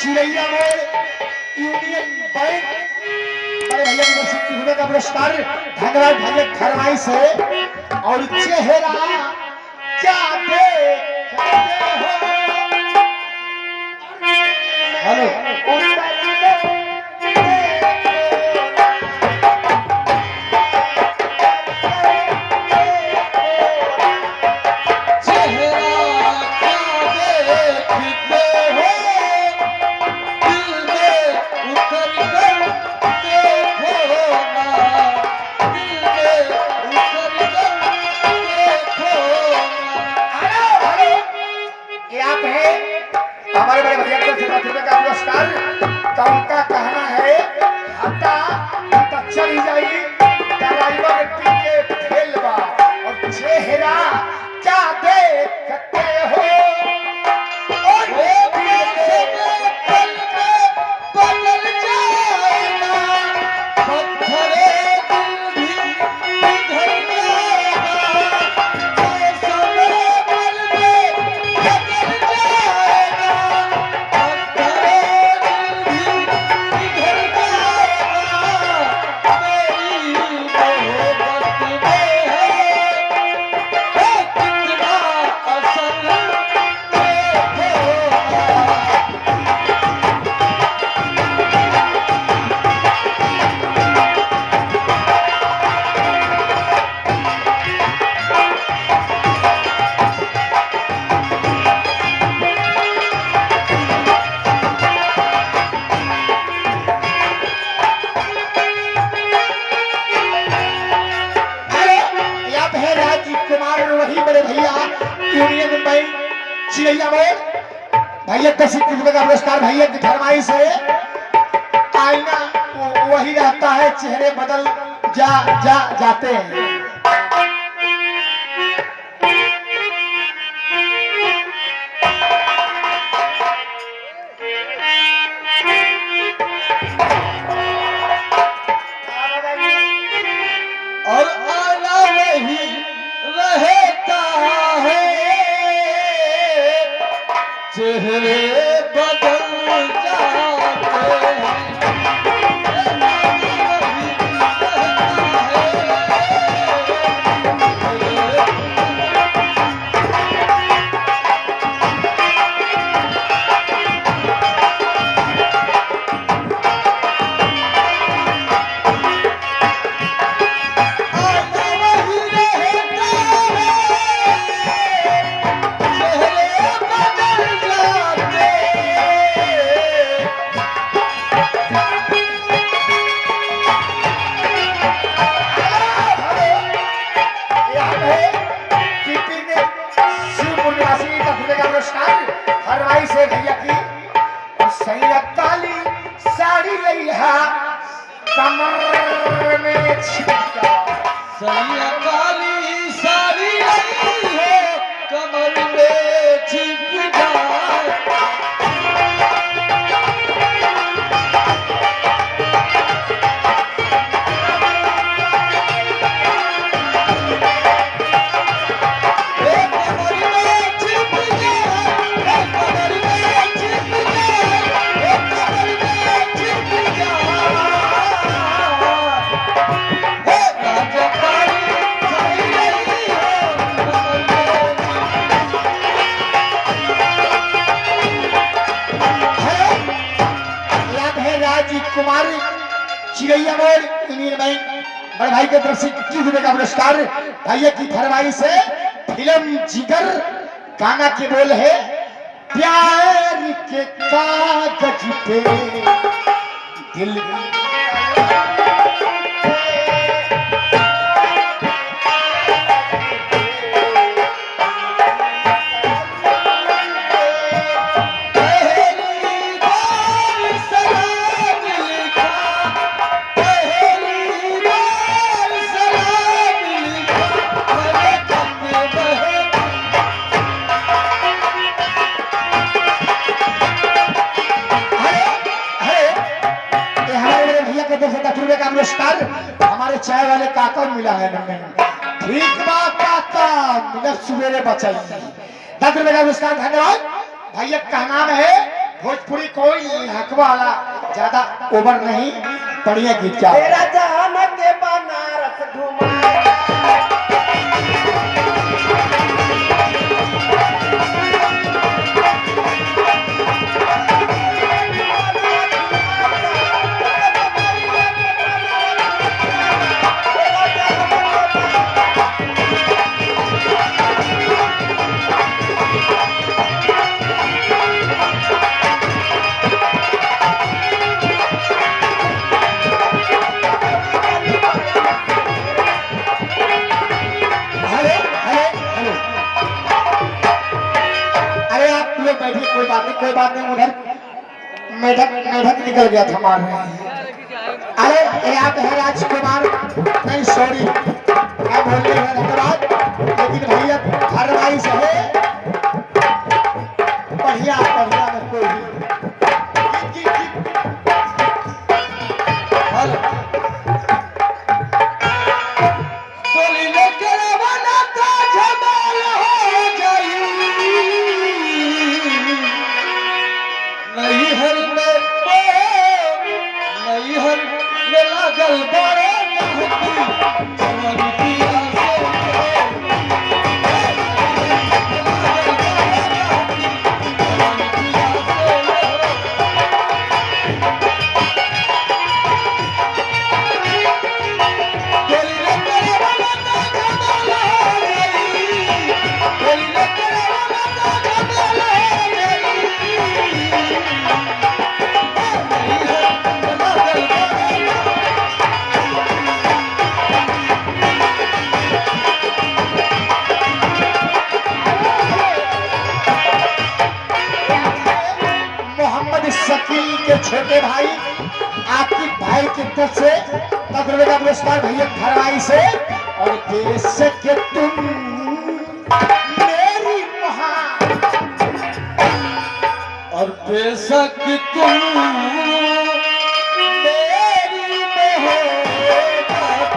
चिरैया में union bank बड़े भैया की प्रसिद्धि होने का पुरस्कार धन्यवाद भैया फरमाइश है। और चेहरा क्या देखते हो हेलो हमारे बड़े भैया का पुरस्कार। तो उनका कहना है हटा हटा चली जाइए ड्राइवर के खेलवा और चेहरा क्या देखते हो और बदल जाएगा पत्थरे यूनियन बैंक चिरैया में भैया 10 रुपए का पुरस्कार भैया की फरमाइश है। आईना वही रहता है चेहरे बदल जाते हैं। और आना वही रहता है चेहरे बदल जाते हैं। से भैया की और सैया काली साड़ी लइहा कमर में छिपका सैया काली साड़ी लई है कमर में छिप जाए। कुमारी चिरैया मोड़ यूनियन बैंक बड़े भाई के तरफ से 21 रुपए का पुरस्कार भैया की फरमाइश से फिल्म जिगर गाना के बोल है प्यार के कागज पे दिल का पुरस्कार हमारे चाय वाले काका मिला है। ठीक बा काका मिला सुबेरे बचाई 10 रुपए का पुरस्कार धन्यवाद। भैया का नाम है भोजपुरी कोई हक वाला ज्यादा ओवर नहीं, बढ़िया गीत क्या तेरा जहान के बनारस घुमाए हेलो हेलो हेलो, अरे आप लोग बैठिए, कोई बात नहीं कोई बात नहीं, उधर मेढक मेढक निकल गया था मार में। अरे ये आप है राजकुमार, नहीं सॉरी मैं बोल रही हूँ धन्यवाद, लेकिन भैया फरमाइश है बढ़िया बढ़िया में कोई भी हेलो बोली लेकर बनाता जमाल हो गई नहीं हर में नहीं हर में लागल बड़े जवानी पिया मोहम्मद शकील के छोटे भाई आपकी भाई की तरफ से तकरीबन का पुरस्कार भैया फरमाई से, और देश के तुम मेरी महान और बेशक तुम मेरी मोहब्बत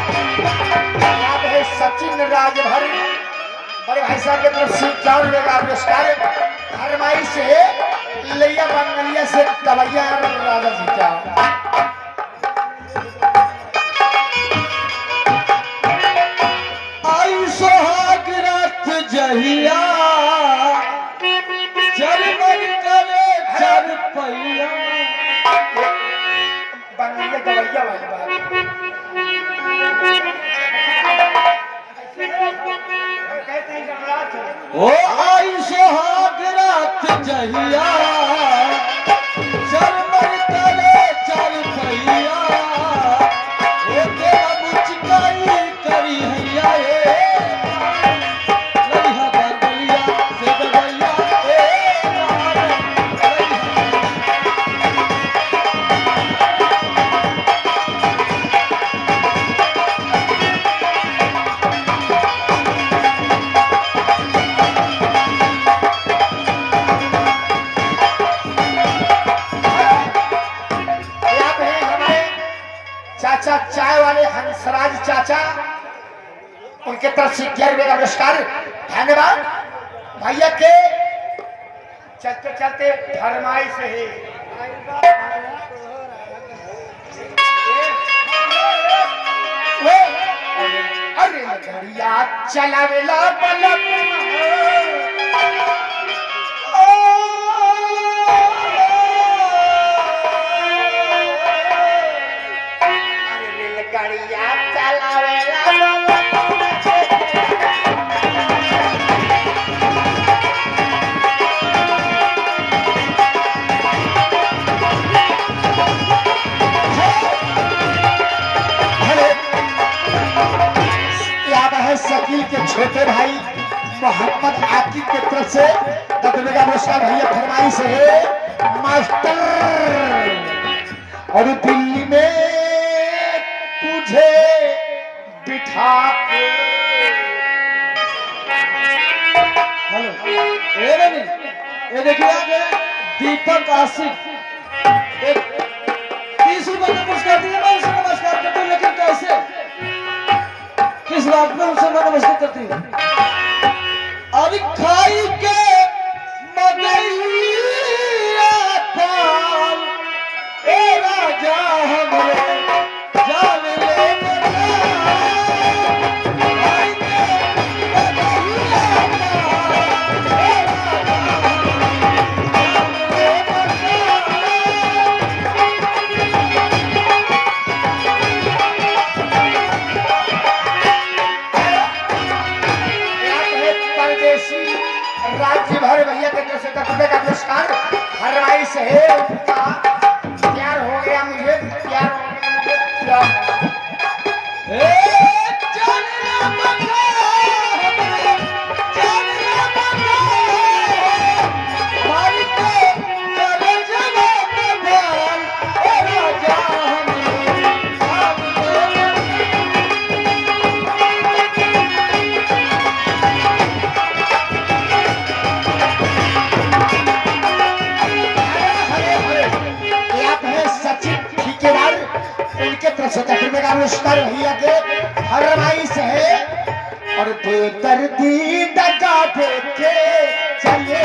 याद है सचिन राजभर बड़े भाई साहब की तरफ से 4 रुपए का पुरस्कार फरमाई से लिया बंगलिया से तवैया राजा जी का। आई सोहाग रात जहिया चरमन करे चर पैया बंगलिया तवैया वाली बात हम कहते हैं जमरात है। ओ आई सोहाग रात जहिया चरमन करे चर पैया ओ तेरा मुचकाई करी हैया ललिहा बंगलिया से दबैया याद है हमारे चाचा चाय वाले हंसराज चाचा, उनके तरफ से 11 रुपए का पुरस्कार धन्यवाद। भैया के चलते चलते फरमाइश है अरे घड़िया चलावेला बलम रेलगाड़िया चलावेला वकील के छोटे भाई मोहम्मद आकिब की तरफ से 10 रुपए का पुरस्कार भैया फरमाइश है मास्टर। और दिल्ली में तुझे बिठा के हेलो ए रवि, ये देखिए आगे दीपक आसिफ एक 30 रुपए का पुरस्कार दिया। मैं उसे नमस्कार करती हूँ, लेकिन कैसे किस बात में उसे मैं नमस्कार करती हूँ? अरे खाई के मगैया पाल ए राजा हमरे जान ले बना। खाई के मगैया पाल ए राजा हमरे जान परदेसी राज्य भर भैया के तरफ से 10 रुपए का पुरस्कार फरमाइश है उनका। प्यार हो गया मुझे, प्यार हो गया मुझे, प्यार हो गया। ए जान बना हमरे जान बना। मारी के चले जवा कबाल ए राजा हमरे जान ले हरे हरे हरे। ये आप हैं सचिन ठेकेदार, उनके तरफ से 10 रुपए का पुरस्कार भैया के फरमाइश है। और बेदर्दी दगा दे के चले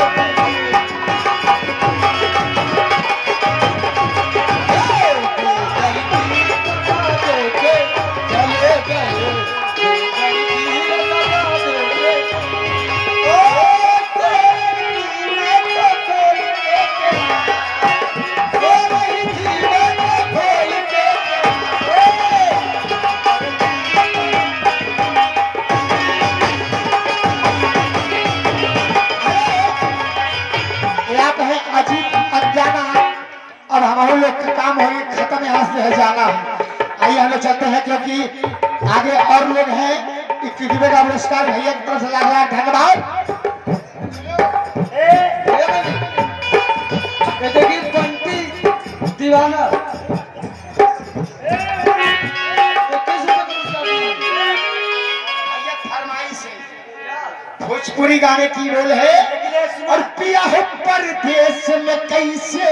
आप है अजीत अज्ञाना। अब हमारे लोग का काम हो खत्म, यहाँ से है जाना। आइए हम लोग चलते हैं, क्योंकि आगे और लोग हैं। 21 रुपए का पुरस्कार भैया की तरफ से लाख लाख धन्यवाद। ये देखिए बंटी दीवाना 21 रुपए का पुरस्कार दिया। भैया फरमाइश है, भोजपुरी गाने की रोल है। और पिया हो परदेश में कैसे